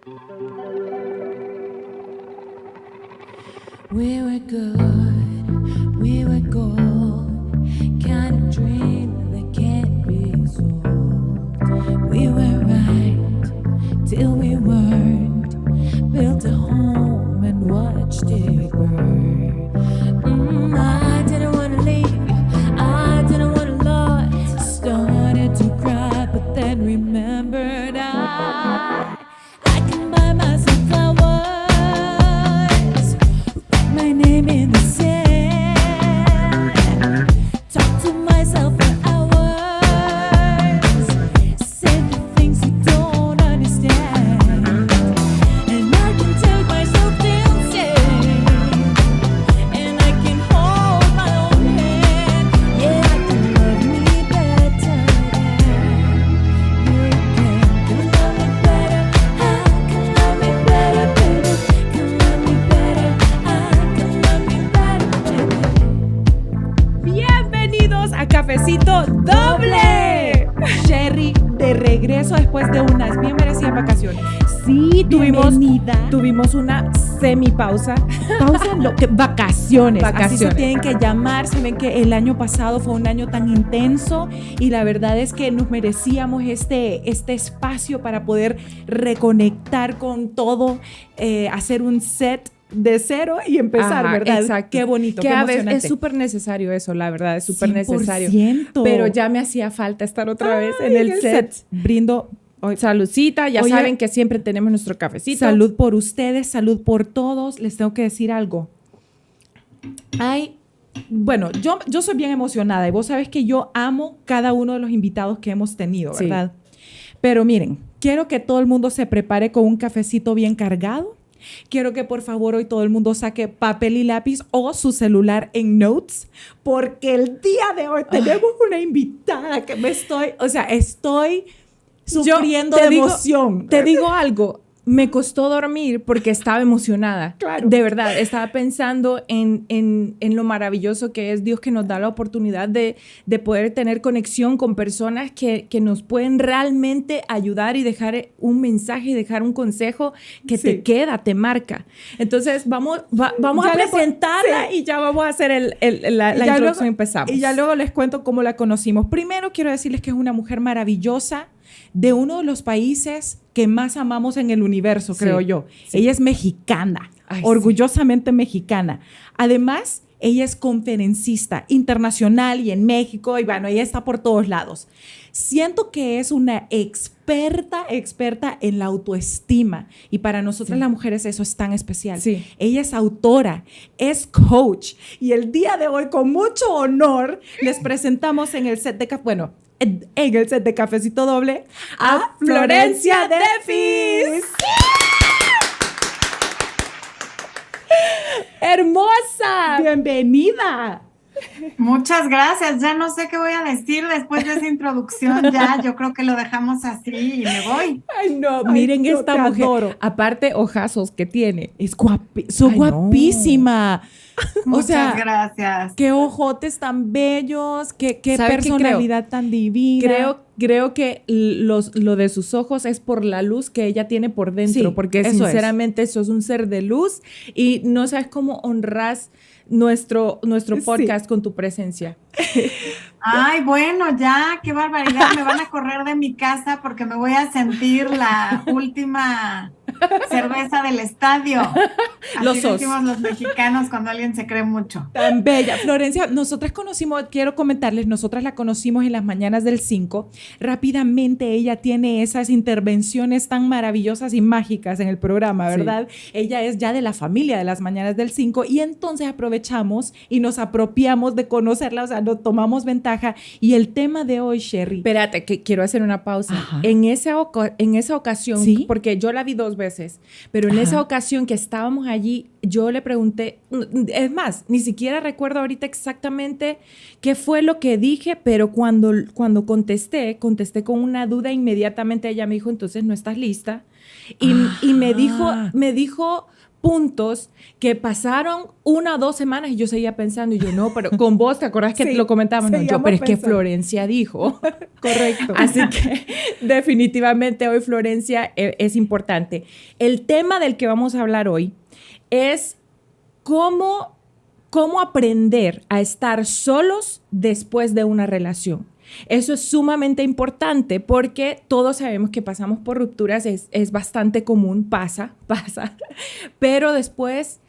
We were good, we were gold, kind of dream that can't be sold. We were right till we weren't, built a home and watched it burn. I didn't want to leave, I didn't want to love. Started to cry, but then remembered I can buy myself flowers, write my name in the sand, talk to myself for hours, say the things you don't understand, and I can take myself dancing, and I can hold my own hand. Yeah, I can love me better than you can. Can love me better, I can love me better, baby. Can love me better, I can love me better, baby. Bienvenidos a Cafecito Doble. Sherry, de regreso después de unas bien merecidas vacaciones. Sí, tuvimos una semipausa. Pausa, vacaciones. Así se tienen que llamar. Saben que el año pasado fue un año tan intenso y la verdad es que nos merecíamos este espacio para poder reconectar con todo, hacer un set de cero y empezar, Ajá, ¿verdad? exacto. Qué bonito, que qué a veces emocionante. es súper necesario eso, la verdad, es súper 100%. necesario. Pero ya me hacía falta estar otra vez en el set. Brindo. Saludcita, ya Oye, saben que siempre tenemos nuestro cafecito. Salud por ustedes, salud por todos. Les tengo que decir algo. Bueno, yo soy bien emocionada y vos sabes que yo amo cada uno de los invitados que hemos tenido, Sí. ¿verdad? Pero miren, quiero que todo el mundo se prepare con un cafecito bien cargado. Quiero que por favor hoy todo el mundo saque papel y lápiz o su celular en notes, porque el día de hoy tenemos una invitada que estoy sufriendo de emoción. Te digo algo, me costó dormir porque estaba emocionada. Claro. De verdad, estaba pensando en lo maravilloso que es Dios, que nos da la oportunidad de poder tener conexión con personas que nos pueden realmente ayudar y dejar un mensaje y dejar un consejo que te queda, te marca. Entonces, vamos a presentarla y ya vamos a hacer la introducción y empezamos. Y ya luego les cuento cómo la conocimos. Primero quiero decirles que es una mujer maravillosa de uno de los países que más amamos en el universo, creo yo. Sí. Ella es mexicana, orgullosamente mexicana. Además, ella es conferencista internacional y en México, y bueno, ella está por todos lados. Siento que es una experta en la autoestima, y para nosotras las mujeres eso es tan especial. Sí. Ella es autora, es coach, y el día de hoy, con mucho honor, les presentamos en el set de Cafecito Doble a Florencia Defis. ¡Hermosa! ¡Bienvenida! Muchas gracias. Ya no sé qué voy a decir después de esa introducción. Ya, yo creo que lo dejamos así y me voy. Ay, no, miren esta mujer. Adoro. Aparte, ojazos que tiene. Es guapísima. Muchas gracias. Qué ojotes tan bellos, qué personalidad tan divina. Creo que lo de sus ojos es por la luz que ella tiene por dentro, porque sinceramente sos un ser de luz y no sabes cómo honras nuestro podcast con tu presencia. Ay, bueno, ya, qué barbaridad. Me van a correr de mi casa porque me voy a sentir la última cerveza del estadio. Así decimos los mexicanos cuando alguien se cree mucho. Tan bella. Florencia, quiero comentarles, nosotras la conocimos en las mañanas del 5. Rápidamente ella tiene esas intervenciones tan maravillosas y mágicas en el programa, ¿verdad? Sí. Ella es ya de la familia de las mañanas del 5 y entonces aprovechamos y nos apropiamos de conocerla, o sea, nos tomamos ventaja. Y el tema de hoy, Sherry. Espérate, que quiero hacer una pausa. Ajá. En esa ocasión, ¿sí? Porque yo la vi 2 veces, pero en esa ocasión que estábamos allí, yo le pregunté, es más, ni siquiera recuerdo ahorita exactamente qué fue lo que dije, pero cuando contesté con una duda, inmediatamente ella me dijo, entonces no estás lista. Y me dijo, puntos que pasaron 1 o 2 semanas y yo seguía pensando, y yo no, pero con vos, ¿te acordás que lo comentábamos? No, yo, pero es que Florencia dijo. Correcto. Así que definitivamente hoy Florencia es importante. El tema del que vamos a hablar hoy es cómo aprender a estar solos después de una relación. Eso es sumamente importante porque todos sabemos que pasamos por rupturas, es bastante común, pasa, pero después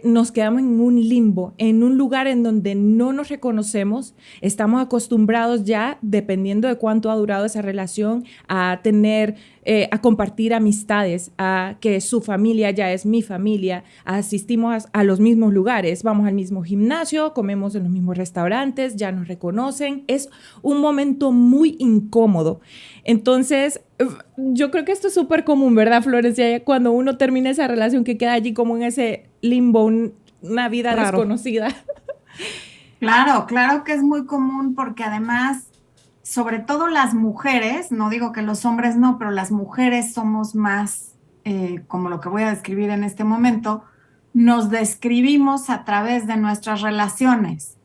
nos quedamos en un limbo, en un lugar en donde no nos reconocemos, estamos acostumbrados ya, dependiendo de cuánto ha durado esa relación, a tener, a compartir amistades, a que su familia ya es mi familia, asistimos a los mismos lugares, vamos al mismo gimnasio, comemos en los mismos restaurantes, ya nos reconocen. Es un momento muy incómodo. Entonces, yo creo que esto es súper común, ¿verdad, Florencia? Cuando uno termina esa relación que queda allí como en ese limbo, una vida desconocida. Claro, claro que es muy común porque además, sobre todo las mujeres, no digo que los hombres no, pero las mujeres somos más, como lo que voy a describir en este momento, nos describimos a través de nuestras relaciones.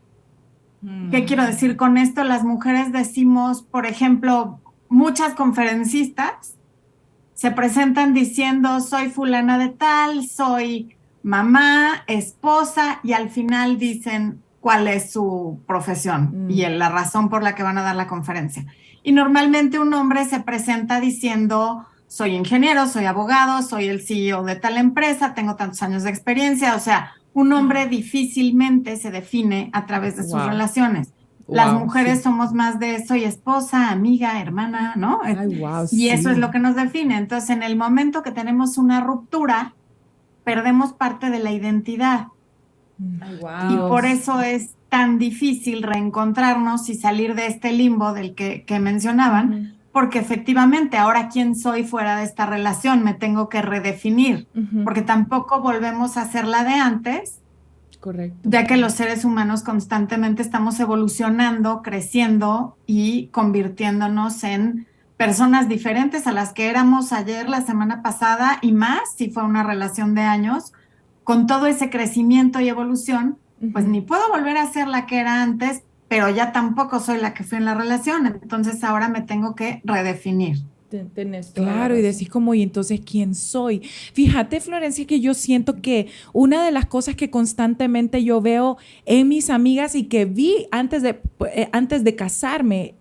¿Qué quiero decir con esto? Las mujeres decimos, por ejemplo, muchas conferencistas se presentan diciendo soy fulana de tal, soy mamá, esposa, y al final dicen cuál es su profesión y la razón por la que van a dar la conferencia. Y normalmente un hombre se presenta diciendo soy ingeniero, soy abogado, soy el CEO de tal empresa, tengo tantos años de experiencia. O sea, un hombre difícilmente se define a través de sus relaciones. Las mujeres somos más de soy esposa, amiga, hermana, ¿no? Y eso es lo que nos define. Entonces, en el momento que tenemos una ruptura, perdemos parte de la identidad. Y por eso es tan difícil reencontrarnos y salir de este limbo del que mencionaban, porque efectivamente ahora quién soy fuera de esta relación, me tengo que redefinir, porque tampoco volvemos a ser la de antes. Correcto. Ya que los seres humanos constantemente estamos evolucionando, creciendo y convirtiéndonos en personas diferentes a las que éramos ayer, la semana pasada y más, si fue una relación de años. Con todo ese crecimiento y evolución, pues ni puedo volver a ser la que era antes, pero ya tampoco soy la que fui en la relación. Entonces ahora me tengo que redefinir. Claro, y decís como, ¿y entonces quién soy? Fíjate, Florencia, que yo siento que una de las cosas que constantemente yo veo en mis amigas y que vi antes de casarme,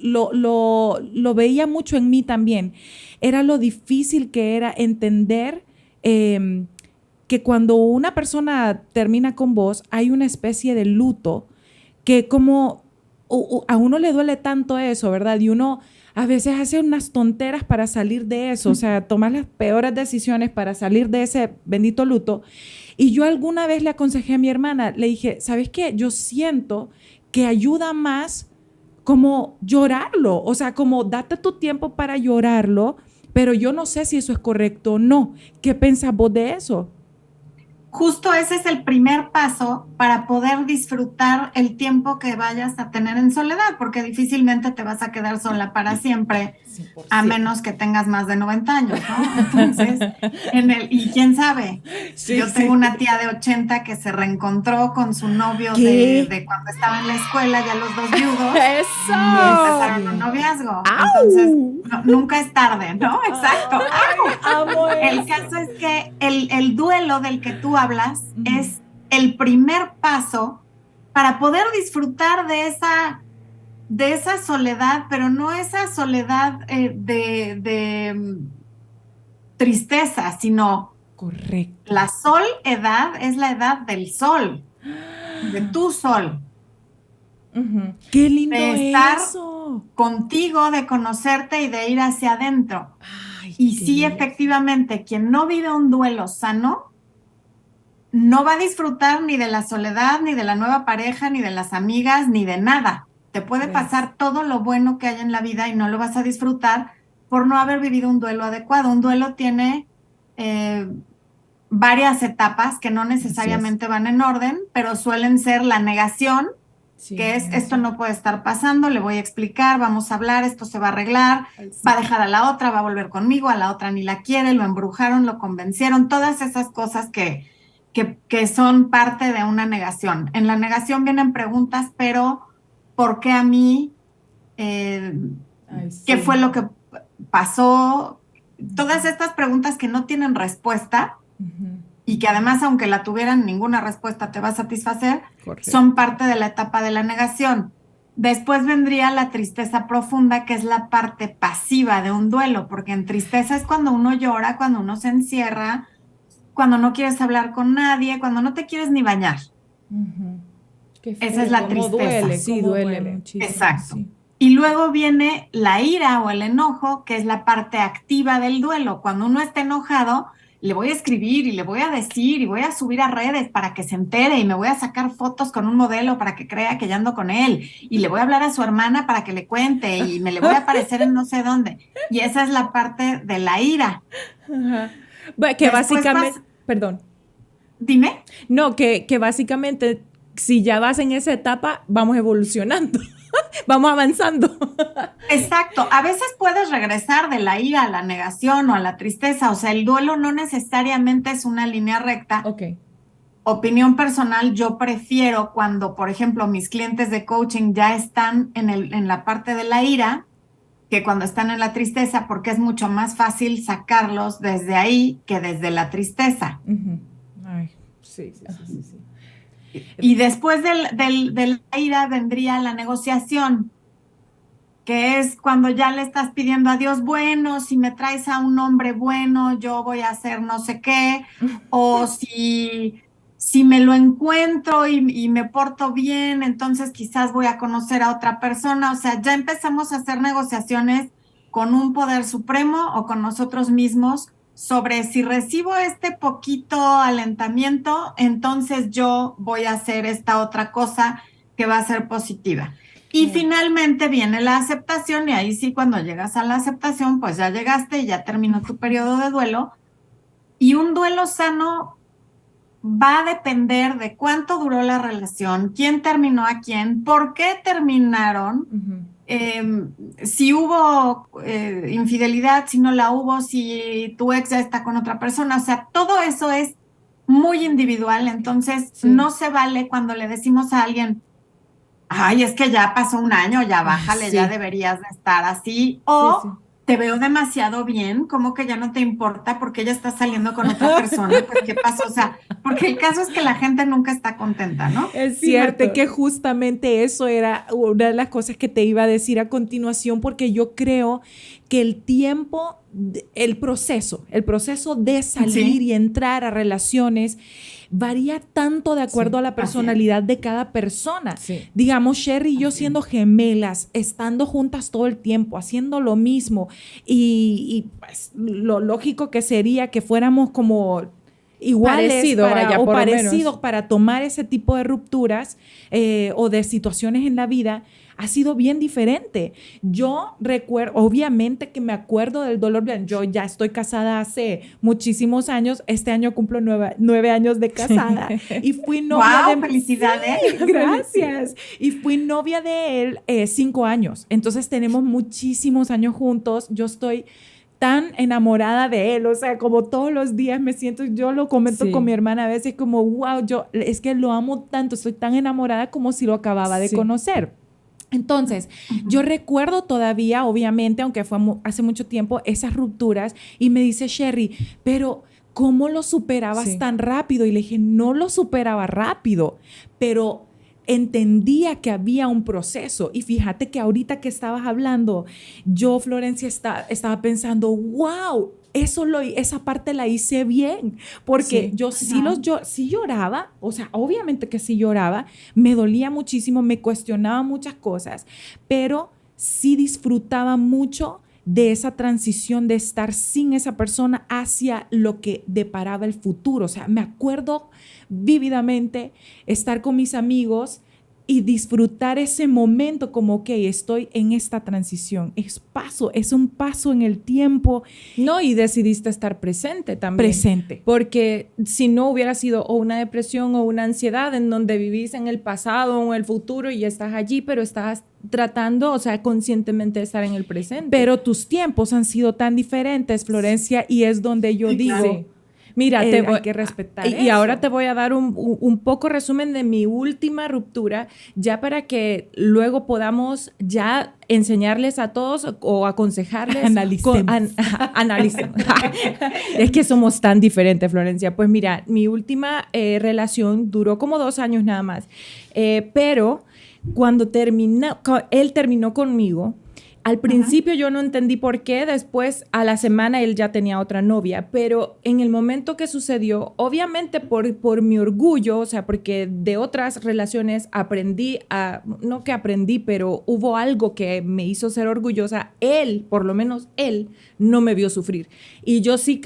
lo veía mucho en mí también, era lo difícil que era entender que cuando una persona termina con vos, hay una especie de luto que como a uno le duele tanto eso, ¿verdad? Y uno a veces hace unas tonteras para salir de eso, o sea, tomar las peores decisiones para salir de ese bendito luto. Y yo alguna vez le aconsejé a mi hermana, le dije, ¿sabes qué? Yo siento que ayuda más como llorarlo, o sea, como date tu tiempo para llorarlo, pero yo no sé si eso es correcto o no. ¿Qué pensás vos de eso? Justo ese es el primer paso para poder disfrutar el tiempo que vayas a tener en soledad, porque difícilmente te vas a quedar sola para siempre, 100%. A menos que tengas más de 90 años, ¿no? Entonces, y quién sabe, yo tengo una tía de 80 que se reencontró con su novio de cuando estaba en la escuela, ya los dos viudos. ¡Eso! Y empezaron un noviazgo. ¡Au! Entonces, nunca es tarde, ¿no? Exacto. ¡Au! El caso es que el duelo del que tú hablas es el primer paso para poder disfrutar de esa soledad, pero no esa soledad de tristeza, sino correcto. La edad es la edad del sol, de tu sol. ¡Qué lindo de estar eso! Contigo, de conocerte y de ir hacia adentro. Y sí, efectivamente, quien no vive un duelo sano, no va a disfrutar ni de la soledad, ni de la nueva pareja, ni de las amigas, ni de nada. Te puede pasar todo lo bueno que hay en la vida y no lo vas a disfrutar por no haber vivido un duelo adecuado. Un duelo tiene varias etapas que no necesariamente van en orden, pero suelen ser la negación, que es, esto no puede estar pasando, le voy a explicar, vamos a hablar, esto se va a arreglar, va a dejar a la otra, va a volver conmigo, a la otra ni la quiere, lo embrujaron, lo convencieron, todas esas cosas que son parte de una negación. En la negación vienen preguntas, pero ¿por qué a mí? ¿Qué fue lo que pasó? Todas estas preguntas que no tienen respuesta, y que además, aunque la tuvieran, ninguna respuesta te va a satisfacer, son parte de la etapa de la negación. Después vendría la tristeza profunda, que es la parte pasiva de un duelo, porque en tristeza es cuando uno llora, cuando uno se encierra, cuando no quieres hablar con nadie, cuando no te quieres ni bañar. Esa es la tristeza. Duele muchísimo. Exacto. Sí. Y luego viene la ira o el enojo, que es la parte activa del duelo. Cuando uno está enojado, le voy a escribir y le voy a decir y voy a subir a redes para que se entere y me voy a sacar fotos con un modelo para que crea que ya ando con él y le voy a hablar a su hermana para que le cuente y me le voy a aparecer en no sé dónde. Y esa es la parte de la ira. Ajá. Bueno, que Después básicamente, perdón. Dime. No, que básicamente si ya vas en esa etapa, vamos evolucionando. Vamos avanzando. Exacto. A veces puedes regresar de la ira a la negación o a la tristeza. O sea, el duelo no necesariamente es una línea recta. Ok. Opinión personal, yo prefiero cuando, por ejemplo, mis clientes de coaching ya están en la parte de la ira que cuando están en la tristeza, porque es mucho más fácil sacarlos desde ahí que desde la tristeza. Ay, sí. Y después de la ira vendría la negociación, que es cuando ya le estás pidiendo a Dios, bueno, si me traes a un hombre bueno, yo voy a hacer no sé qué, o si me lo encuentro y me porto bien, entonces quizás voy a conocer a otra persona. O sea, ya empezamos a hacer negociaciones con un poder supremo o con nosotros mismos sobre si recibo este poquito alentamiento, entonces yo voy a hacer esta otra cosa que va a ser positiva. Y finalmente viene la aceptación, y ahí sí, cuando llegas a la aceptación, pues ya llegaste y ya terminó tu periodo de duelo. Y un duelo sano va a depender de cuánto duró la relación, quién terminó a quién, por qué terminaron, si hubo infidelidad, si no la hubo, si tu ex ya está con otra persona. O sea, todo eso es muy individual. Entonces no se vale cuando le decimos a alguien, ay, es que ya pasó un año, ya bájale, ya deberías de estar así, o te veo demasiado bien, como que ya no te importa porque ella está saliendo con otra persona, pues ¿qué pasó? O sea, porque el caso es que la gente nunca está contenta, ¿no? Es cierto que justamente eso era una de las cosas que te iba a decir a continuación, porque yo creo que el tiempo, el proceso de salir y entrar a relaciones varía tanto de acuerdo a la personalidad de cada persona. Digamos, Sherry y yo siendo gemelas, estando juntas todo el tiempo, haciendo lo mismo, y pues lo lógico que sería que fuéramos como iguales parecidos para tomar ese tipo de rupturas o de situaciones en la vida. Ha sido bien diferente. Yo recuerdo, obviamente que me acuerdo del dolor. Yo ya estoy casada hace muchísimos años. Este año cumplo 9 años de casada. Y fui novia de... ¡Felicidades! Sí, gracias. Y fui novia de él 5 años. Entonces tenemos muchísimos años juntos. Yo estoy tan enamorada de él, o sea, como todos los días me siento, yo lo comento con mi hermana a veces como, wow, es que lo amo tanto, estoy tan enamorada como si lo acababa de conocer. Entonces, yo recuerdo todavía, obviamente, aunque fue hace mucho tiempo, esas rupturas, y me dice Sherry, pero ¿cómo lo superabas tan rápido? Y le dije, no lo superaba rápido, pero entendía que había un proceso. Y fíjate que ahorita que estabas hablando, yo, Florencia, estaba pensando, wow, esa parte la hice bien, porque yo sí lloraba, o sea, obviamente que sí lloraba, me dolía muchísimo, me cuestionaba muchas cosas, pero sí disfrutaba mucho de esa transición de estar sin esa persona hacia lo que deparaba el futuro. O sea, me acuerdo vívidamente estar con mis amigos y disfrutar ese momento como, ok, estoy en esta transición. Es un paso en el tiempo. No, y decidiste estar presente también. Presente. Porque si no hubiera sido o una depresión o una ansiedad en donde vivís en el pasado o en el futuro y estás allí, pero estás tratando, o sea, conscientemente de estar en el presente. Pero tus tiempos han sido tan diferentes, Florencia, y es donde yo digo... Claro. Mira, hay que respetar y eso. ahora te voy a dar un poco resumen de mi última ruptura, ya para que luego podamos ya enseñarles a todos o aconsejarles. Analicemos. Es que somos tan diferentes, Florencia. Pues mira, mi última relación duró como 2 años nada más, pero cuando él terminó conmigo, al principio yo no entendí por qué, después a la semana él ya tenía otra novia, pero en el momento que sucedió, obviamente por mi orgullo, o sea, porque de otras relaciones no que aprendí, pero hubo algo que me hizo ser orgullosa, él, por lo menos él, no me vio sufrir. Y yo sí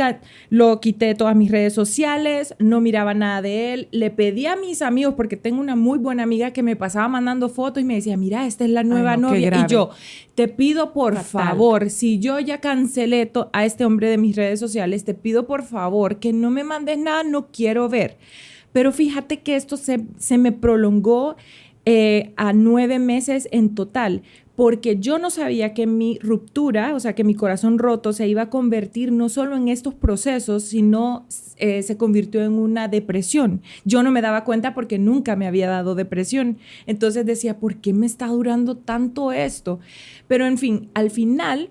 lo quité de todas mis redes sociales, no miraba nada de él, le pedí a mis amigos, porque tengo una muy buena amiga que me pasaba mandando fotos y me decía, mira, esta es la nueva novia, y yo, te pido por favor, si yo ya cancelé a este hombre de mis redes sociales, te pido por favor que no me mandes nada, no quiero ver. Pero fíjate que esto se me prolongó a 9 meses en total, porque yo no sabía que mi ruptura, o sea, que mi corazón roto se iba a convertir no solo en estos procesos, sino se convirtió en una depresión. Yo no me daba cuenta porque nunca me había dado depresión. Entonces decía, ¿por qué me está durando tanto esto? Pero en fin, al final,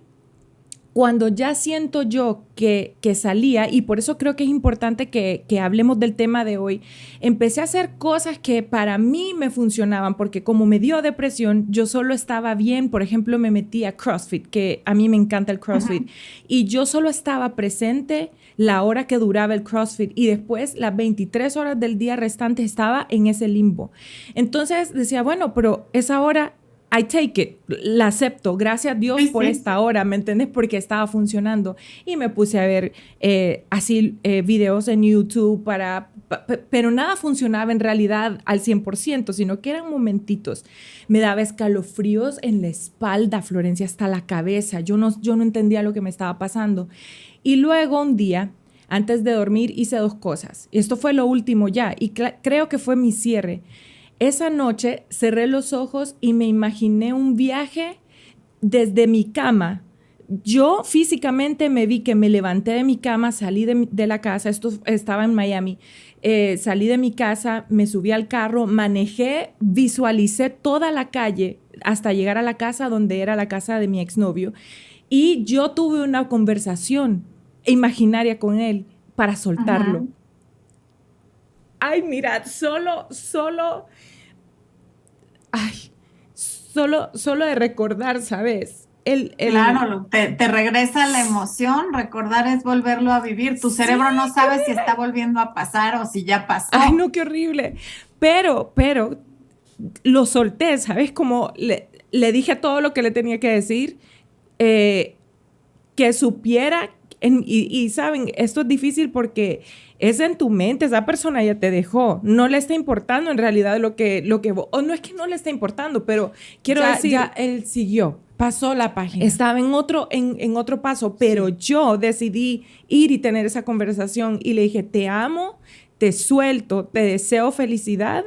cuando ya siento yo que salía, y por eso creo que es importante que hablemos del tema de hoy, empecé a hacer cosas que para mí me funcionaban, porque como me dio depresión, yo solo estaba bien. Por ejemplo, me metí a CrossFit, que a mí me encanta el CrossFit, y yo solo estaba presente la hora que duraba el CrossFit, y después las 23 horas del día restante estaba en ese limbo. Entonces decía, bueno, pero esa hora I take it, la acepto, gracias a Dios por esta hora, ¿me entiendes? Porque estaba funcionando. Y me puse a ver videos en YouTube pero nada funcionaba en realidad al 100%, sino que eran momentitos. Me daba escalofríos en la espalda, Florencia, hasta la cabeza. Yo no entendía lo que me estaba pasando. Y luego un día, antes de dormir, hice 2 cosas. Esto fue lo último ya, y creo que fue mi cierre. Esa noche cerré los ojos y me imaginé un viaje desde mi cama. Yo físicamente me vi que me levanté de mi cama, salí de la casa, esto estaba en Miami, salí de mi casa, me subí al carro, manejé, visualicé toda la calle hasta llegar a la casa donde era la casa de mi exnovio, y yo tuve una conversación imaginaria con él para soltarlo. Ajá. Ay, mirad, solo de recordar, ¿sabes? Claro, te regresa la emoción, recordar es volverlo a vivir. Tu cerebro no sabe si está volviendo a pasar o si ya pasó. Ay, no, qué horrible. Pero lo solté, ¿sabes? Como le dije todo lo que le tenía que decir, que supiera. Y saben, esto es difícil porque es en tu mente, esa persona ya te dejó, no le está importando en realidad lo que o no es que no le está importando, pero quiero decir, ya él siguió, pasó la página. Estaba en otro paso, pero yo decidí ir y tener esa conversación y le dije, te amo, te suelto, te deseo felicidad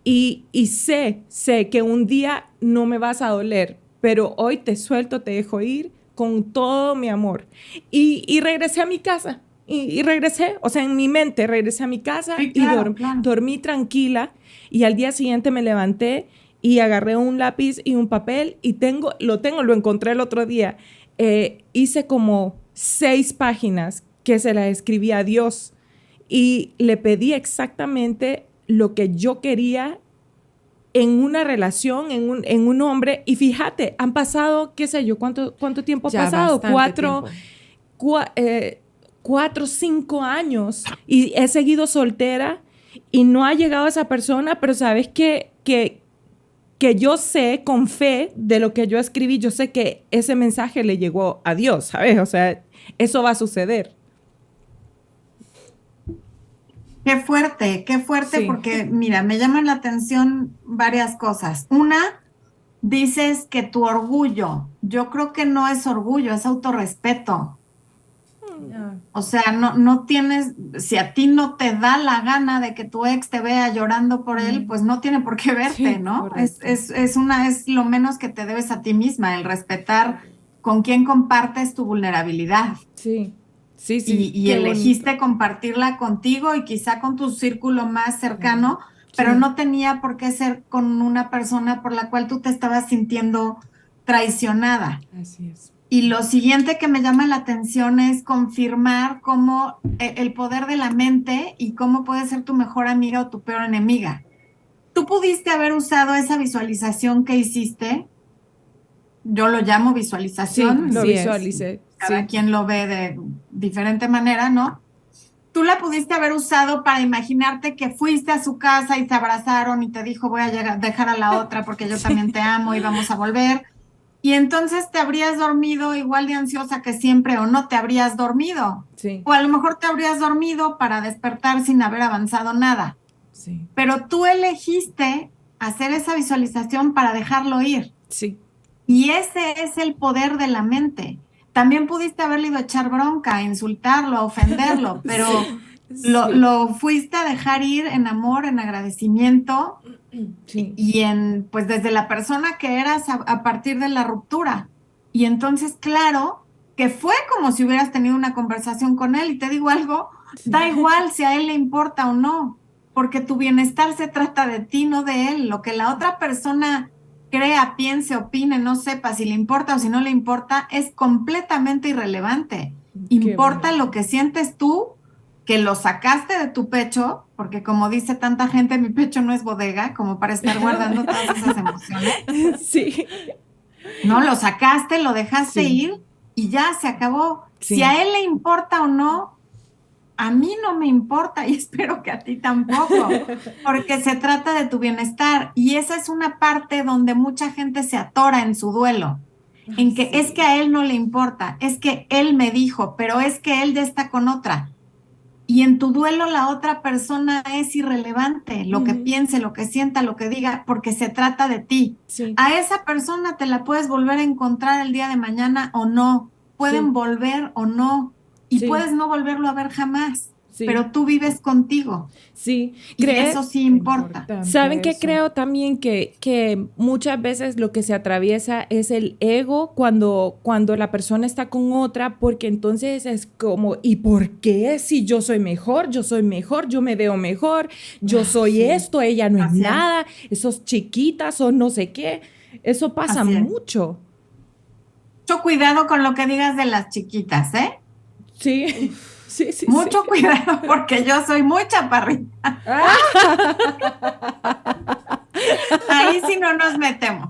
y sé que un día no me vas a doler, pero hoy te suelto, te dejo ir con todo mi amor. Y regresé a mi casa. Y regresé, o sea, en mi mente regresé a mi casa, sí, claro, y dormí tranquila. Y al día siguiente me levanté y agarré un lápiz y un papel y lo encontré el otro día. Hice como 6 páginas que se las escribí a Dios y le pedí exactamente lo que yo quería en una relación, en un hombre. Y fíjate, han pasado, qué sé yo, ¿cuánto tiempo ha pasado? 4 5 años. Y he seguido soltera y no ha llegado esa persona, pero sabes que yo sé con fe de lo que yo escribí, yo sé que ese mensaje le llegó a Dios, ¿sabes? O sea, eso va a suceder. qué fuerte, Sí. porque mira, me llaman la atención varias cosas. Una, dices que tu orgullo, yo creo que no es orgullo, es autorrespeto. O sea, no tienes, si a ti no te da la gana de que tu ex te vea llorando por él, pues no tiene por qué verte, Sí, ¿no? correcto. Es lo menos que te debes a ti misma, el respetar con quién compartes tu vulnerabilidad. Sí, sí, sí, Y qué elegiste bonito. compartirla contigo y quizá con tu círculo más cercano, pero Sí. no tenía por qué ser con una persona por la cual tú te estabas sintiendo traicionada. Así es. Y lo siguiente que me llama la atención es confirmar cómo el poder de la mente y cómo puede ser tu mejor amiga o tu peor enemiga. Tú pudiste haber usado esa visualización que hiciste, yo lo llamo Sí, visualización, lo Así es. visualicé. cada Sí. quien lo ve de diferente manera, ¿no? Tú la pudiste haber usado para imaginarte que fuiste a su casa y se abrazaron y te dijo, voy a dejar a la otra porque yo también te amo y vamos a volver. Y entonces te habrías dormido igual de ansiosa que siempre o no te habrías dormido. Sí, O a lo mejor te habrías dormido para despertar sin haber avanzado nada. sí, Pero tú elegiste hacer esa visualización para dejarlo ir. sí. Y ese es el poder de la mente. También pudiste haberle ido a echar bronca, a insultarlo, a ofenderlo, pero lo fuiste a dejar ir en amor, en agradecimiento Sí. y en, pues desde la persona que eras a partir de la ruptura. Y entonces, claro, que fue como si hubieras tenido una conversación con él. Y te digo algo, da igual si a él le importa o no, porque tu bienestar se trata de ti, no de él. Lo que la otra persona crea, piense, opine, no sepa si le importa o si no le importa, es completamente irrelevante. Importa bonito. lo que sientes tú, que lo sacaste de tu pecho, porque como dice tanta gente, mi pecho no es bodega, como para estar guardando todas esas emociones. Sí. No, lo sacaste, lo dejaste Sí. ir y ya se acabó. Sí. Si a él le importa o no, a mí no me importa y espero que a ti tampoco, porque se trata de tu bienestar y esa es una parte donde mucha gente se atora en su duelo, en que es que a él no le importa, es que él me dijo, pero es que él ya está con otra. Y en tu duelo la otra persona es irrelevante, lo que piense, lo que sienta, lo que diga, porque se trata de ti. Sí. A esa persona te la puedes volver a encontrar el día de mañana o no, pueden Sí. volver o no, y Sí. puedes no volverlo a ver jamás, Sí. pero tú vives contigo. Sí. Y eso sí importa. ¿Saben qué creo también? Que muchas veces lo que se atraviesa es el ego cuando la persona está con otra, porque entonces es como, ¿y por qué si yo soy mejor, yo me veo mejor, yo soy esto, ella no es Así es. nada, esos chiquitas o no sé qué? Eso pasa Así es. mucho. Mucho cuidado con lo que digas de las chiquitas, ¿eh? Sí, sí, sí. Mucho cuidado porque yo soy muy chaparrita. Ahí sí no nos metemos.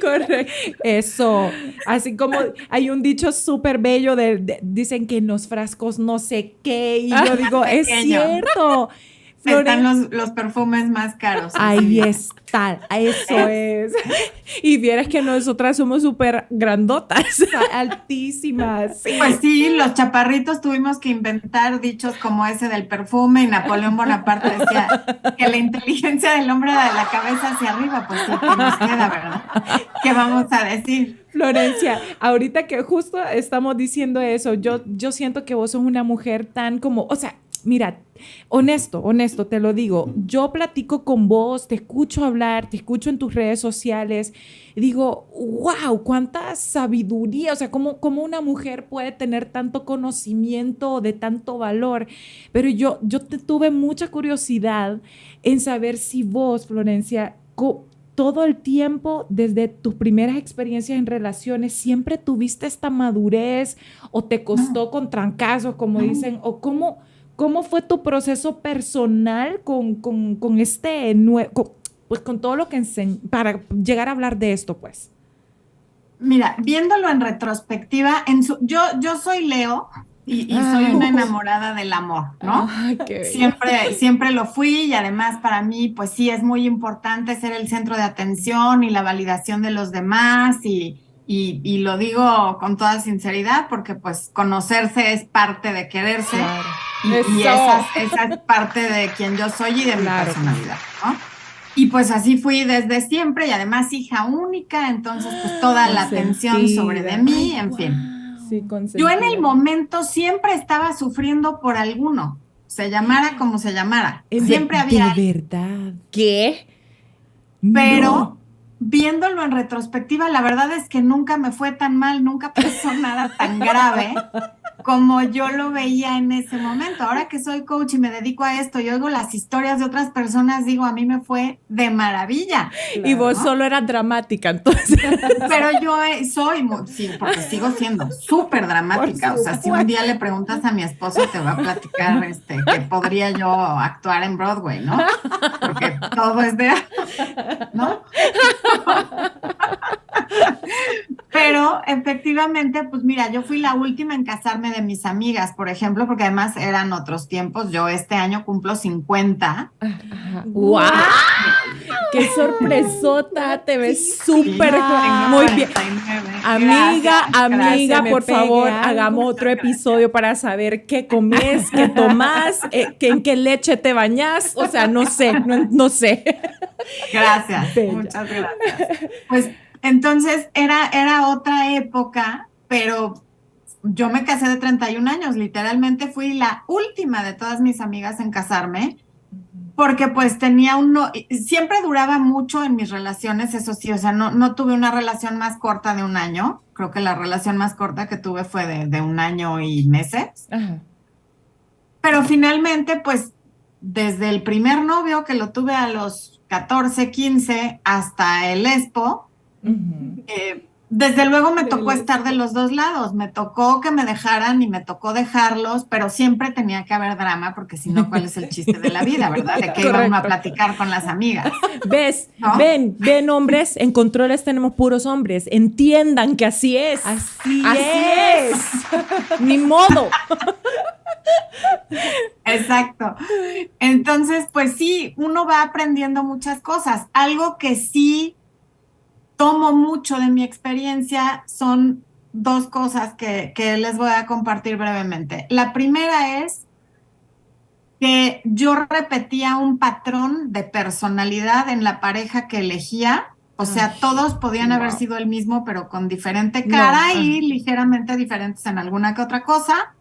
Correcto. Eso, así como hay un dicho súper bello dicen que en los frascos no sé qué, y yo digo, es pequeño. cierto. Están los perfumes más caros. Ahí está, eso es. Y vieras que nosotras somos súper grandotas. Altísimas. Sí. Pues sí, los chaparritos tuvimos que inventar dichos como ese del perfume y Napoleón Bonaparte decía que la inteligencia del hombre era de la cabeza hacia arriba, pues sí, que nos queda, ¿verdad? ¿Qué vamos a decir? Florencia, ahorita que justo estamos diciendo eso, yo siento que vos sos una mujer tan como, o sea, mira, honesto, te lo digo, yo platico con vos, te escucho hablar, te escucho en tus redes sociales, y digo, wow, cuánta sabiduría, o sea, cómo una mujer puede tener tanto conocimiento de tanto valor, pero yo te tuve mucha curiosidad en saber si vos, Florencia, todo el tiempo, desde tus primeras experiencias en relaciones, ¿siempre tuviste esta madurez o te costó con trancazos, como dicen, o cómo fue tu proceso personal con este pues con todo lo que para llegar a hablar de esto, pues? Mira, viéndolo en retrospectiva, yo soy Leo y soy una enamorada del amor, ¿no? Ay, qué bello. Siempre lo fui y además para mí, pues sí, es muy importante ser el centro de atención y la validación de los demás y lo digo con toda sinceridad porque pues conocerse es parte de quererse. Claro. Y esa es parte de quien yo soy y de mi personalidad, ¿no? Y pues así fui desde siempre y además hija única, entonces pues toda la atención sobre de mí, en fin. Sí, yo en el momento siempre estaba sufriendo por alguno, se llamara como se llamara. Siempre había... ¿De verdad? ¿Qué? Pero No. viéndolo en retrospectiva, la verdad es que nunca me fue tan mal, nunca pasó nada tan grave como yo lo veía en ese momento. Ahora que soy coach y me dedico a esto y oigo las historias de otras personas, digo, a mí me fue de maravilla. Y vos solo eras dramática, entonces. Pero yo soy, sí, porque sigo siendo súper dramática. O sea, si un día le preguntas a mi esposo, te va a platicar que podría yo actuar en Broadway, ¿no? Porque todo es de... ¿no? Pero efectivamente, pues mira, yo fui la última en casarme de mis amigas, por ejemplo, porque además eran otros tiempos. Yo este año cumplo 50. ¡Wow! ¡Qué sorpresota! Te ves súper muy bien. 49. Amiga, por favor, algo. hagamos otro episodio para saber qué comes, qué tomás, en qué leche te bañás. O sea, no sé. Gracias, muchas gracias. Pues entonces era otra época, pero yo me casé de 31 años, literalmente fui la última de todas mis amigas en casarme, porque pues tenía siempre duraba mucho en mis relaciones, eso sí, o sea, no tuve una relación más corta de un año, creo que la relación más corta que tuve fue de un año y meses, pero finalmente pues desde el primer novio que lo tuve a los 14, 15 hasta el Expo, desde luego me tocó estar de los dos lados, me tocó que me dejaran y me tocó dejarlos, pero siempre tenía que haber drama, porque si no, ¿cuál es el chiste de la vida, verdad? ¿De qué iba uno a platicar con las amigas? ¿Ves? ¿No? Ven, hombres, en controles tenemos puros hombres, entiendan que así es. Así es. Ni modo. Exacto. Entonces, pues sí, uno va aprendiendo muchas cosas. Algo que sí tomo mucho de mi experiencia son dos cosas que les voy a compartir brevemente. La primera es que yo repetía un patrón de personalidad en la pareja que elegía. O sea, todos podían haber sido el mismo, pero con diferente cara y ligeramente diferentes en alguna que otra cosa.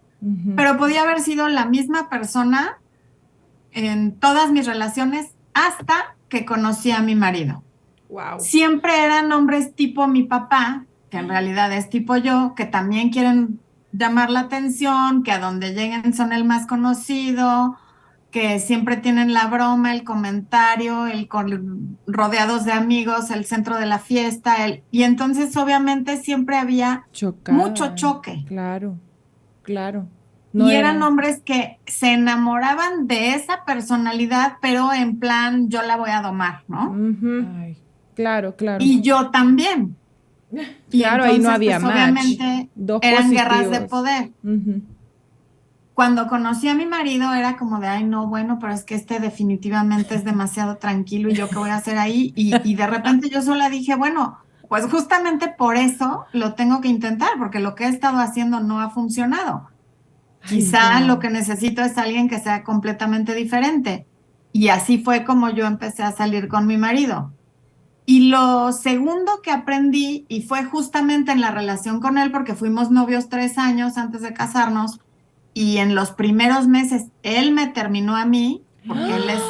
Pero podía haber sido la misma persona en todas mis relaciones hasta que conocí a mi marido. Wow. Siempre eran hombres tipo mi papá, que en realidad es tipo yo, que también quieren llamar la atención, que a donde lleguen son el más conocido, que siempre tienen la broma, el comentario, rodeados de amigos, el centro de la fiesta, y entonces obviamente siempre había mucho choque. Claro. Y eran hombres que se enamoraban de esa personalidad, pero en plan, yo la voy a domar, ¿no? Ay, claro. Y yo también. Y claro, entonces, ahí no había pues, match. obviamente eran guerras de poder. Cuando conocí a mi marido era como de, ay, no, bueno, pero es que definitivamente es demasiado tranquilo y yo qué voy a hacer ahí. Y de repente yo sola dije, bueno, pues justamente por eso lo tengo que intentar, porque lo que he estado haciendo no ha funcionado. Quizá lo que necesito es alguien que sea completamente diferente. Y así fue como yo empecé a salir con mi marido. Y lo segundo que aprendí, y fue justamente en la relación con él, porque fuimos novios 3 años antes de casarnos, y en los primeros meses él me terminó a mí, porque él es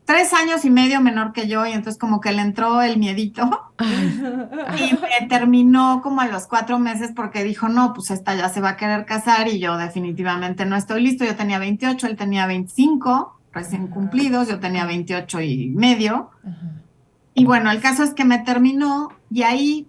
3 años y medio menor que yo, y entonces como que le entró el miedito. Y me terminó como a los 4 meses porque dijo, no, pues esta ya se va a querer casar y yo definitivamente no estoy listo. Yo tenía 28, él tenía 25 recién cumplidos, yo tenía 28 y medio. Y bueno, el caso es que me terminó y ahí,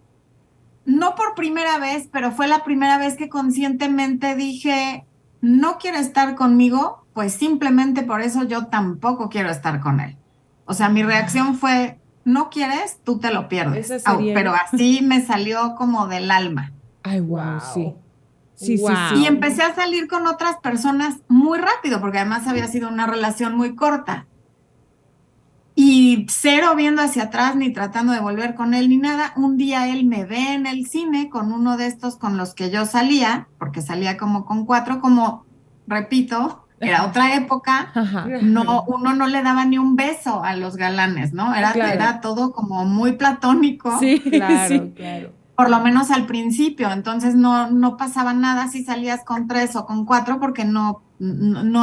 no por primera vez, pero fue la primera vez que conscientemente dije, no quiere estar conmigo, pues simplemente por eso yo tampoco quiero estar con él. O sea, mi reacción fue, no quieres, tú te lo pierdes. Pero así me salió como del alma. Ay, wow, sí. Sí. Y empecé a salir con otras personas muy rápido, porque además había sido una relación muy corta. Y y cero viendo hacia atrás, ni tratando de volver con él, ni nada. Un día él me ve en el cine con uno de estos con los que yo salía, porque salía como con 4, como, repito, era otra época, no, uno no le daba ni un beso a los galanes, ¿no? Era todo como muy platónico. Sí, claro, claro. Por lo menos al principio, entonces no pasaba nada si salías con 3 o con 4 porque no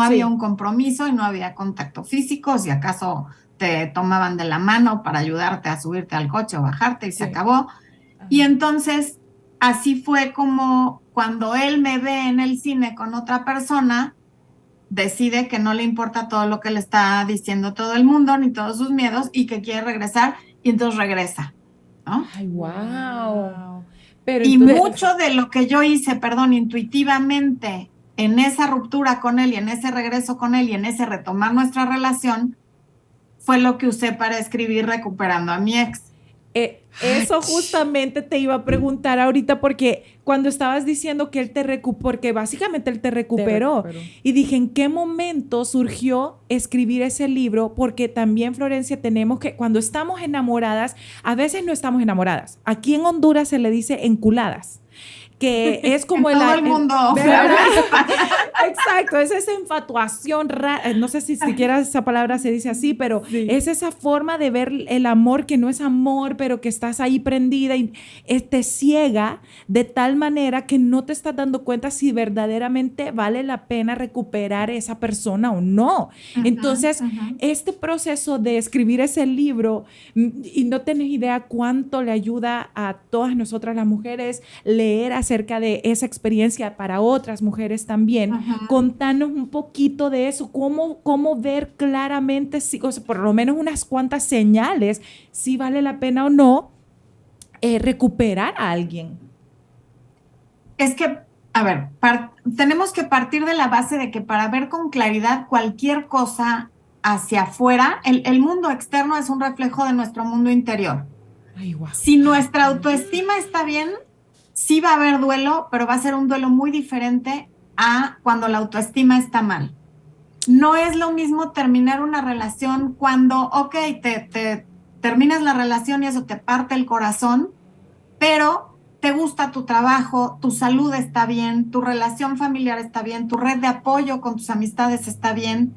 había un compromiso y no había contacto físico, si acaso te tomaban de la mano para ayudarte a subirte al coche o bajarte y se acabó. Y entonces así fue como cuando él me ve en el cine con otra persona, decide que no le importa todo lo que le está diciendo todo el mundo, ni todos sus miedos, y que quiere regresar, y entonces regresa, ¿no? ¡Ay, wow! Pero y entonces, mucho de lo que yo hice, intuitivamente, en esa ruptura con él, y en ese regreso con él, y en ese retomar nuestra relación, fue lo que usé para escribir Recuperando a mi ex. Eso justamente te iba a preguntar ahorita, porque cuando estabas diciendo que él te recuperó, porque básicamente él te recuperó, y dije, ¿en qué momento surgió escribir ese libro? Porque también, Florencia, tenemos que, cuando estamos enamoradas, a veces no estamos enamoradas. Aquí en Honduras se le dice enculadas, que es como todo el mundo. Exacto, es esa infatuación rara, no sé si siquiera esa palabra se dice así, pero es esa forma de ver el amor que no es amor, pero que estás ahí prendida y te ciega de tal manera que no te estás dando cuenta si verdaderamente vale la pena recuperar esa persona o no. Entonces, este proceso de escribir ese libro, y no tenés idea cuánto le ayuda a todas nosotras las mujeres leer acerca de esa experiencia para otras mujeres también. Contanos un poquito de eso, cómo ver claramente, si, o sea, por lo menos unas cuantas señales, si vale la pena o no recuperar a alguien. Es que, a ver, tenemos que partir de la base de que para ver con claridad cualquier cosa hacia afuera, el mundo externo es un reflejo de nuestro mundo interior. Ay, wow. Si nuestra autoestima está bien, sí va a haber duelo, pero va a ser un duelo muy diferente a cuando la autoestima está mal. No es lo mismo terminar una relación cuando, te terminas la relación y eso te parte el corazón, pero te gusta tu trabajo, tu salud está bien, tu relación familiar está bien, tu red de apoyo con tus amistades está bien.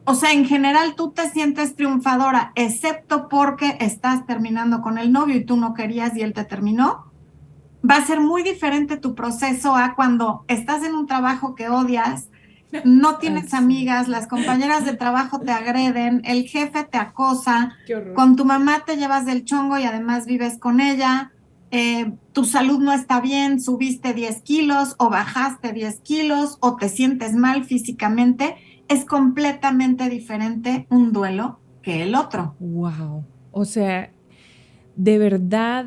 O sea, en general tú te sientes triunfadora, excepto porque estás terminando con el novio y tú no querías y él te terminó. Va a ser muy diferente tu proceso a cuando estás en un trabajo que odias, no tienes amigas, las compañeras de trabajo te agreden, el jefe te acosa, con tu mamá te llevas del chongo y además vives con ella, tu salud no está bien, subiste 10 kilos o bajaste 10 kilos o te sientes mal físicamente. Es completamente diferente un duelo que el otro. Wow. O sea, de verdad,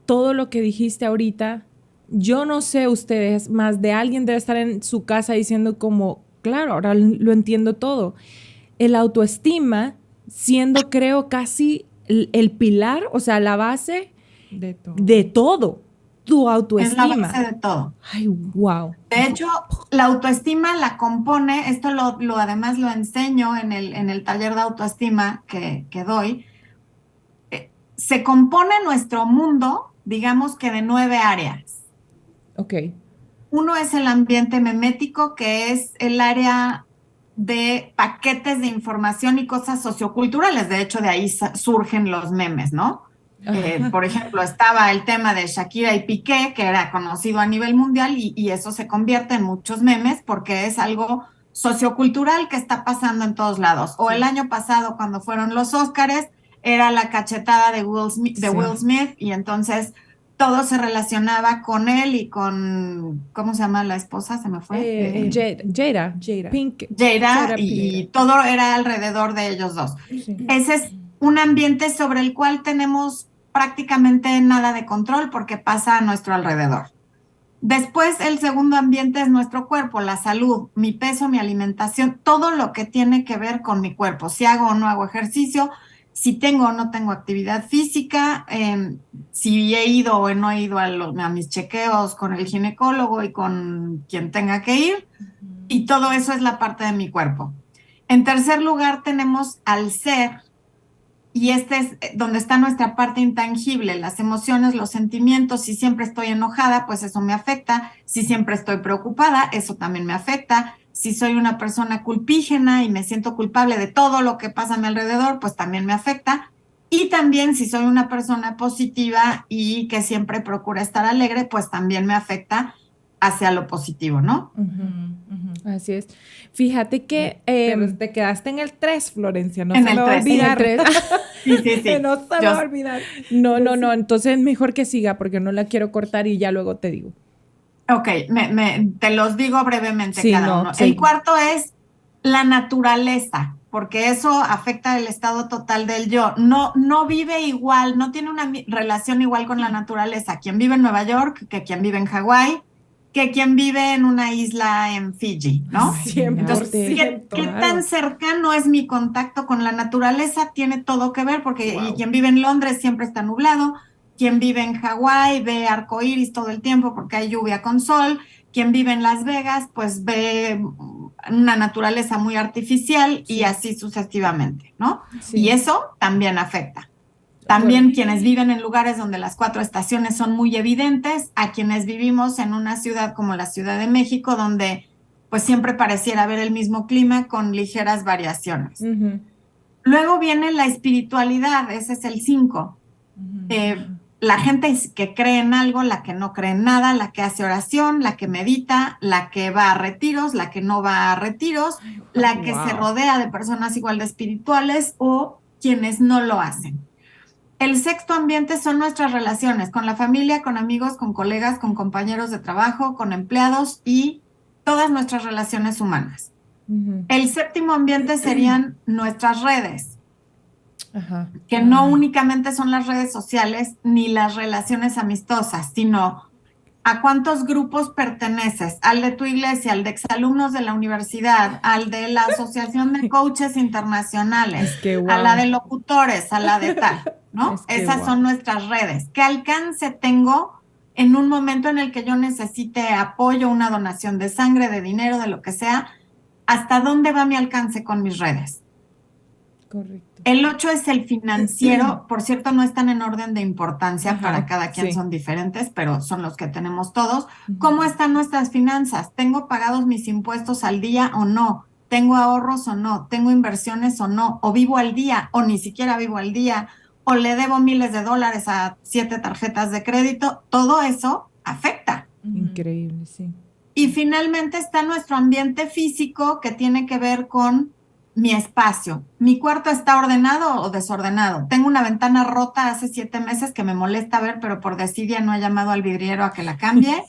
todo lo que dijiste ahorita, yo no sé ustedes, más de alguien debe estar en su casa diciendo como, claro, ahora lo entiendo todo. El autoestima siendo, creo, casi el pilar, o sea, la base de todo. Tu autoestima. Es la base de todo. Ay, wow. De hecho, la autoestima la compone, esto además lo enseño en el taller de autoestima que doy, se compone nuestro mundo, digamos que de 9 áreas. Ok. Uno es el ambiente memético, que es el área de paquetes de información y cosas socioculturales. De hecho, de ahí surgen los memes, ¿no? Por ejemplo, estaba el tema de Shakira y Piqué, que era conocido a nivel mundial, y eso se convierte en muchos memes porque es algo sociocultural que está pasando en todos lados. O el año pasado, cuando fueron los Óscares, era la cachetada de Will Smith, y entonces todo se relacionaba con él y con, ¿cómo se llama la esposa? Se me fue. Jada. Jada, y todo era alrededor de ellos dos. Sí. Ese es un ambiente sobre el cual tenemos prácticamente nada de control porque pasa a nuestro alrededor. Después, el segundo ambiente es nuestro cuerpo, la salud, mi peso, mi alimentación, todo lo que tiene que ver con mi cuerpo, si hago o no hago ejercicio, si tengo o no tengo actividad física, si he ido o no he ido a mis chequeos con el ginecólogo y con quien tenga que ir, y todo eso es la parte de mi cuerpo. En tercer lugar, tenemos al ser, y este es donde está nuestra parte intangible, las emociones, los sentimientos. Si siempre estoy enojada, pues eso me afecta. Si siempre estoy preocupada, eso también me afecta. Si soy una persona culpígena y me siento culpable de todo lo que pasa a mi alrededor, pues también me afecta. Y también si soy una persona positiva y que siempre procura estar alegre, pues también me afecta hacia lo positivo, ¿no? Así es. Fíjate que... Pero te quedaste en el 3, Florencia, no en se el me va a 3, olvidar. En el 3. Sí. No se me va a olvidar. No, entonces mejor que siga porque no la quiero cortar y ya luego te digo. Ok, te los digo brevemente Sí, cada no, uno. sí. El cuarto es la naturaleza, porque eso afecta el estado total del yo. No vive igual, no tiene una relación igual con la naturaleza. Quien vive en Nueva York, que quien vive en Hawái, que quien vive en una isla en Fiji, ¿no? 100%. Entonces, ¿qué tan cercano es mi contacto con la naturaleza? Tiene todo que ver, porque y quien vive en Londres siempre está nublado. Quien vive en Hawái ve arcoíris todo el tiempo porque hay lluvia con sol. Quien vive en Las Vegas, pues ve una naturaleza muy artificial y así sucesivamente, ¿no? Sí. Y eso también afecta. También quienes viven en lugares donde las 4 estaciones son muy evidentes, a quienes vivimos en una ciudad como la Ciudad de México, donde pues siempre pareciera haber el mismo clima con ligeras variaciones. Uh-huh. Luego viene la espiritualidad, ese es el 5. La gente que cree en algo, la que no cree en nada, la que hace oración, la que medita, la que va a retiros, la que no va a retiros, la que se rodea de personas igual de espirituales o quienes no lo hacen. El 6º ambiente son nuestras relaciones con la familia, con amigos, con colegas, con compañeros de trabajo, con empleados y todas nuestras relaciones humanas. Uh-huh. El 7º ambiente serían nuestras redes. Ajá. Que no únicamente son las redes sociales ni las relaciones amistosas, sino a cuántos grupos perteneces, al de tu iglesia, al de exalumnos de la universidad, al de la Asociación de Coaches Internacionales, a la de locutores, a la de tal, ¿no? Esas son nuestras redes. ¿Qué alcance tengo en un momento en el que yo necesite apoyo, una donación de sangre, de dinero, de lo que sea? ¿Hasta dónde va mi alcance con mis redes? Correcto. El 8 es el financiero, por cierto, no están en orden de importancia, para cada quien son diferentes, pero son los que tenemos todos. ¿Cómo están nuestras finanzas? ¿Tengo pagados mis impuestos al día o no? ¿Tengo ahorros o no? ¿Tengo inversiones o no? ¿O vivo al día o ni siquiera vivo al día? ¿O le debo miles de dólares a 7 tarjetas de crédito? Todo eso afecta. Increíble, sí. Y finalmente está nuestro ambiente físico, que tiene que ver con mi espacio. ¿Mi cuarto está ordenado o desordenado? Tengo una ventana rota hace 7 meses que me molesta ver, pero por desidia no he llamado al vidriero a que la cambie.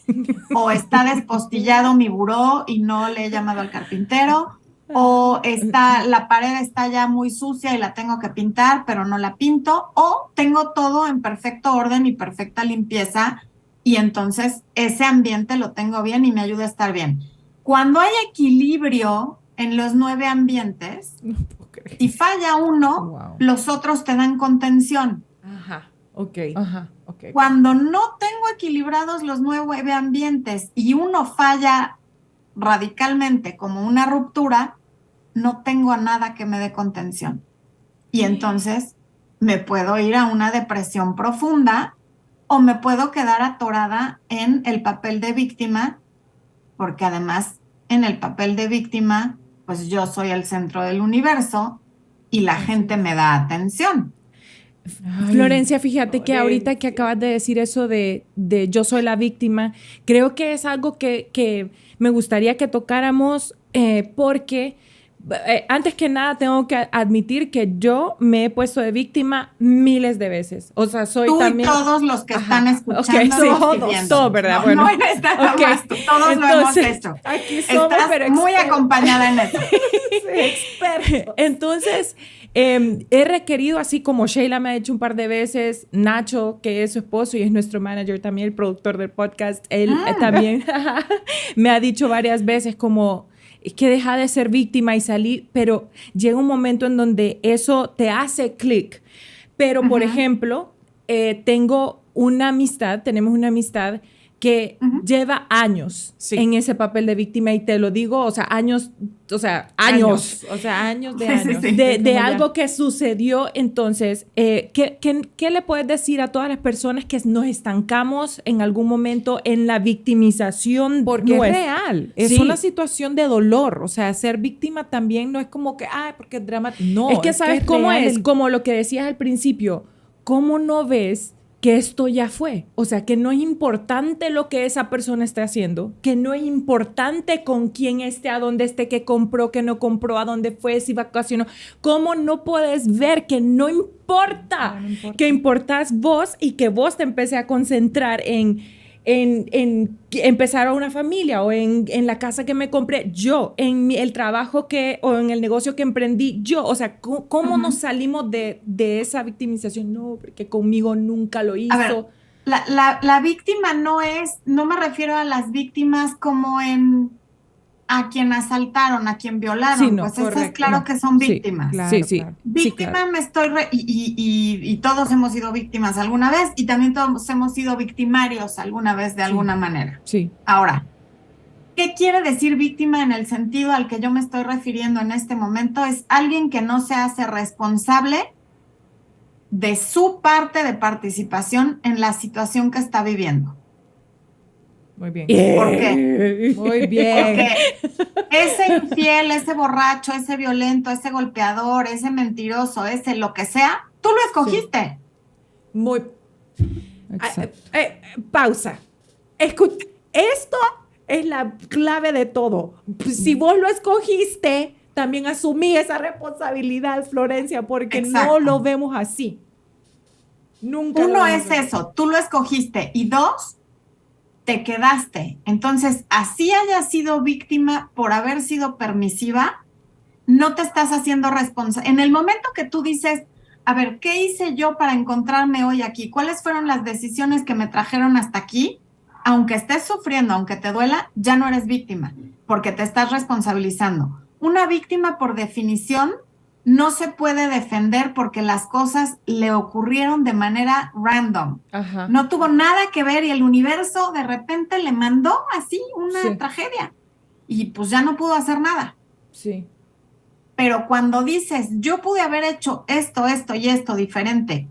O está despostillado mi buró y no le he llamado al carpintero. O la pared está ya muy sucia y la tengo que pintar, pero no la pinto. O tengo todo en perfecto orden y perfecta limpieza, y entonces ese ambiente lo tengo bien y me ayuda a estar bien. Cuando hay equilibrio en los 9 ambientes, si falla uno, los otros te dan contención. Ajá, ok. Cuando no tengo equilibrados los 9 ambientes y uno falla radicalmente, como una ruptura, no tengo nada que me dé contención. Y entonces me puedo ir a una depresión profunda o me puedo quedar atorada en el papel de víctima, porque además en el papel de víctima, pues yo soy el centro del universo y la gente me da atención. Florencia, fíjate que ahorita que acabas de decir eso de yo soy la víctima, creo que es algo que me gustaría que tocáramos porque antes que nada tengo que admitir que yo me he puesto de víctima miles de veces. O sea, soy tú también... y todos los que están escuchando. Todos, ¿verdad? Bueno, no eres nada más tú, todos lo hemos hecho. Aquí somos, estás muy acompañada en eso. Expertos. Entonces, he requerido, así como Sheila me ha dicho un par de veces, Nacho, que es su esposo y es nuestro manager también, el productor del podcast, él también me ha dicho varias veces como... Es que deja de ser víctima y salir, pero llega un momento en donde eso te hace clic. Pero, por ejemplo, tenemos una amistad que lleva años en ese papel de víctima, y te lo digo, o sea, años o sea, años. O sea, años de Sí, sí, años. sí. De Como algo ya. que sucedió. Entonces, ¿qué le puedes decir a todas las personas que nos estancamos en algún momento en la victimización? Porque es nuestra? real, es Sí. una situación de dolor, o sea, ser víctima también no es como que, ay, porque es dramático, no. Es que ¿sabes cómo real es? Como lo que decías al principio, ¿cómo no ves que esto ya fue? O sea, que no es importante lo que esa persona esté haciendo, que no es importante con quién esté, a dónde esté, qué compró, qué no compró, a dónde fue, si vacacionó. ¿Cómo no puedes ver que no importa? No importa. Que importás vos y que vos te empecé a concentrar en empezar a una familia o en la casa que me compré yo, en el trabajo o en el negocio que emprendí yo. O sea, ¿cómo nos salimos de esa victimización? No, porque conmigo nunca lo hizo. A ver, la víctima no me refiero a las víctimas como a quien asaltaron, a quien violaron, Sí, no, pues esas correcto, claro no. que son Sí, víctimas. claro. Claro. Víctima claro. me estoy, y todos hemos sido víctimas alguna vez, y también todos hemos sido victimarios alguna vez de alguna manera. Sí. Ahora, ¿qué quiere decir víctima en el sentido al que yo me estoy refiriendo en este momento? Es alguien que no se hace responsable de su parte de participación en la situación que está viviendo. Muy bien. ¿Por qué? Muy bien. Porque ese infiel, ese borracho, ese violento, ese golpeador, ese mentiroso, ese lo que sea, tú lo escogiste. Muy. Exacto. Pausa. Esto es la clave de todo. Si vos lo escogiste, también asumí esa responsabilidad, Florencia, porque Exacto. no lo vemos así. Nunca. Uno lo es vemos. eso, tú lo escogiste. Y dos, te quedaste. Entonces, así hayas sido víctima por haber sido permisiva, no te estás haciendo responsable. En el momento que tú dices, a ver, ¿qué hice yo para encontrarme hoy aquí? ¿Cuáles fueron las decisiones que me trajeron hasta aquí? Aunque estés sufriendo, aunque te duela, ya no eres víctima, porque te estás responsabilizando. Una víctima, por definición, no se puede defender porque las cosas le ocurrieron de manera random. Ajá. No tuvo nada que ver y el universo de repente le mandó así una tragedia y pues ya no pudo hacer nada. Sí. Pero cuando dices, yo pude haber hecho esto, esto y esto diferente,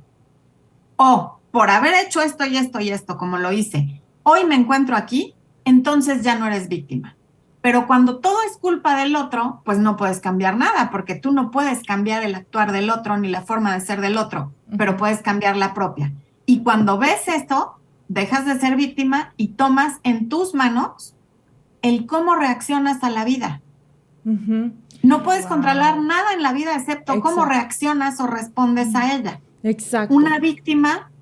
o por haber hecho esto y esto y esto como lo hice, hoy me encuentro aquí, entonces ya no eres víctima. Pero cuando todo es culpa del otro, pues no puedes cambiar nada, porque tú no puedes cambiar el actuar del otro ni la forma de ser del otro, pero puedes cambiar la propia. Y cuando ves esto, dejas de ser víctima y tomas en tus manos el cómo reaccionas a la vida. Ujú. No puedes controlar nada en la vida excepto cómo Exacto. reaccionas o respondes a ella. Exacto. Una víctima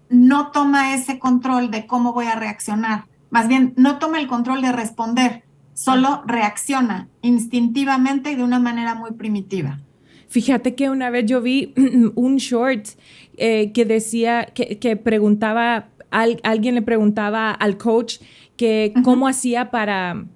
no toma ese control de cómo voy a reaccionar. Más bien, no toma el control de responder. Solo reacciona instintivamente y de una manera muy primitiva. Fíjate que una vez yo vi un short que decía, que preguntaba, alguien le preguntaba al coach que cómo hacía para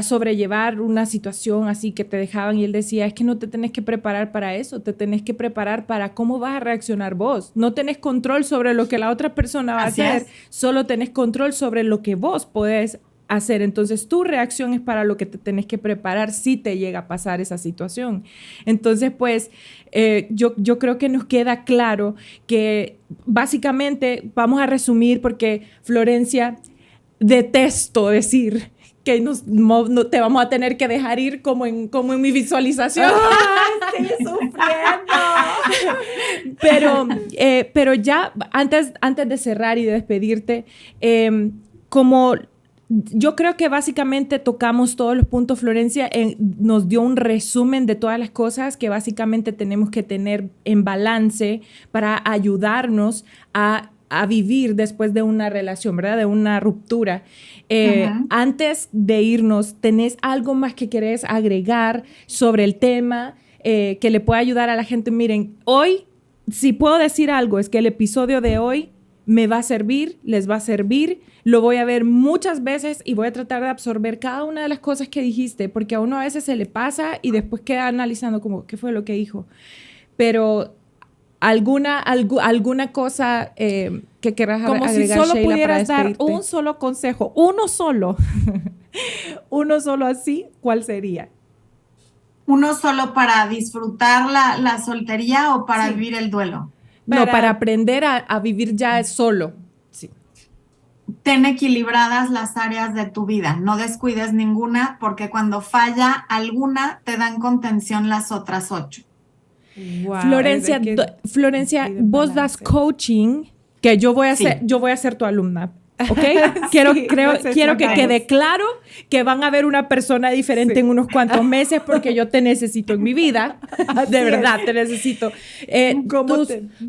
sobrellevar una situación así que te dejaban, y él decía, es que no te tenés que preparar para eso, te tenés que preparar para cómo vas a reaccionar vos. No tenés control sobre lo que la otra persona va Así a hacer, es. solo tenés control sobre lo que vos podés hacer. Entonces tu reacción es para lo que te tenés que preparar si te llega a pasar esa situación. Entonces, pues, yo creo que nos queda claro que básicamente, vamos a resumir porque Florencia, detesto decir que no te vamos a tener que dejar ir como en mi visualización. ¡Ay, estoy sufriendo! Pero ya, antes de cerrar y de despedirte, como yo creo que básicamente tocamos todos los puntos, Florencia nos dio un resumen de todas las cosas que básicamente tenemos que tener en balance para ayudarnos a vivir después de una relación, ¿verdad? De una ruptura. Antes de irnos, ¿tenés algo más que querés agregar sobre el tema que le pueda ayudar a la gente? Miren, hoy, si puedo decir algo, es que el episodio de hoy me va a servir, les va a servir, lo voy a ver muchas veces y voy a tratar de absorber cada una de las cosas que dijiste, porque a uno a veces se le pasa y después queda analizando como, ¿qué fue lo que dijo? Pero alguna cosa que querrás Como agregar, si solo Sheila, pudieras para dar despedirte. un solo consejo, uno solo. Uno solo así, ¿cuál sería? ¿Uno solo para disfrutar la soltería o para vivir el duelo? No, para aprender a vivir ya solo. Sí. Ten equilibradas las áreas de tu vida, no descuides ninguna, porque cuando falla alguna, te dan contención las otras 8. Wow, Florencia, vos das coaching, que yo voy a ser tu alumna. ¿Ok? Quiero que quede claro que van a ver una persona diferente en unos cuantos meses porque yo te necesito en mi vida. De verdad, te necesito.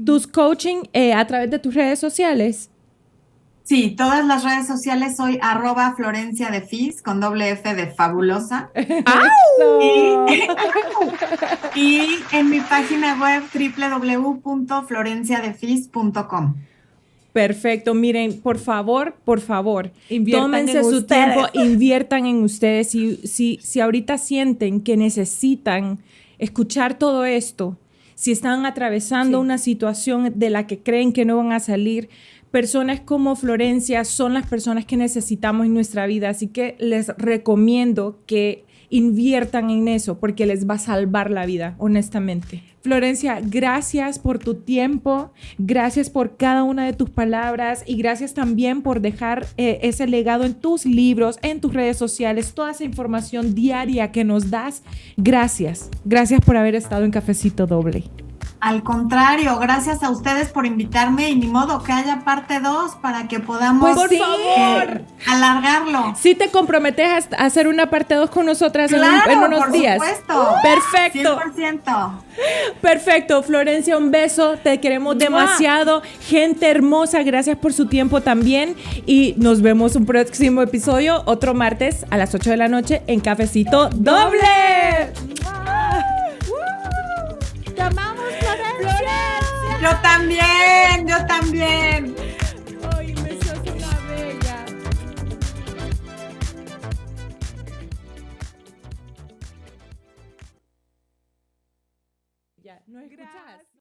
Tus coaching a través de tus redes sociales. Sí, todas las redes sociales soy @FlorenciaDeFis con doble F de fabulosa. Y en mi página web www.florenciadefis.com. Perfecto. Miren, por favor, inviertan tómense en su ustedes. tiempo, inviertan en ustedes. Si ahorita sienten que necesitan escuchar todo esto, si están atravesando una situación de la que creen que no van a salir, personas como Florencia son las personas que necesitamos en nuestra vida. Así que les recomiendo que inviertan en eso porque les va a salvar la vida, honestamente. Florencia, gracias por tu tiempo, gracias por cada una de tus palabras y gracias también por dejar ese legado en tus libros, en tus redes sociales, toda esa información diaria que nos das. Gracias por haber estado en Cafecito Doble. Al contrario, gracias a ustedes por invitarme y ni modo que haya parte 2 para que podamos Por favor. Alargarlo. ¿Sí te comprometes a hacer una parte 2 con nosotras Claro, en unos días? Por supuesto. Perfecto. 100%. Perfecto, Florencia, un beso, te queremos demasiado, gente hermosa, gracias por su tiempo también y nos vemos un próximo episodio, otro martes a las 8 de la noche en Cafecito Doble. ¡Te amamos, Florencia! Yo también. Ay, me sos una bella. Ya, ¿no escuchas?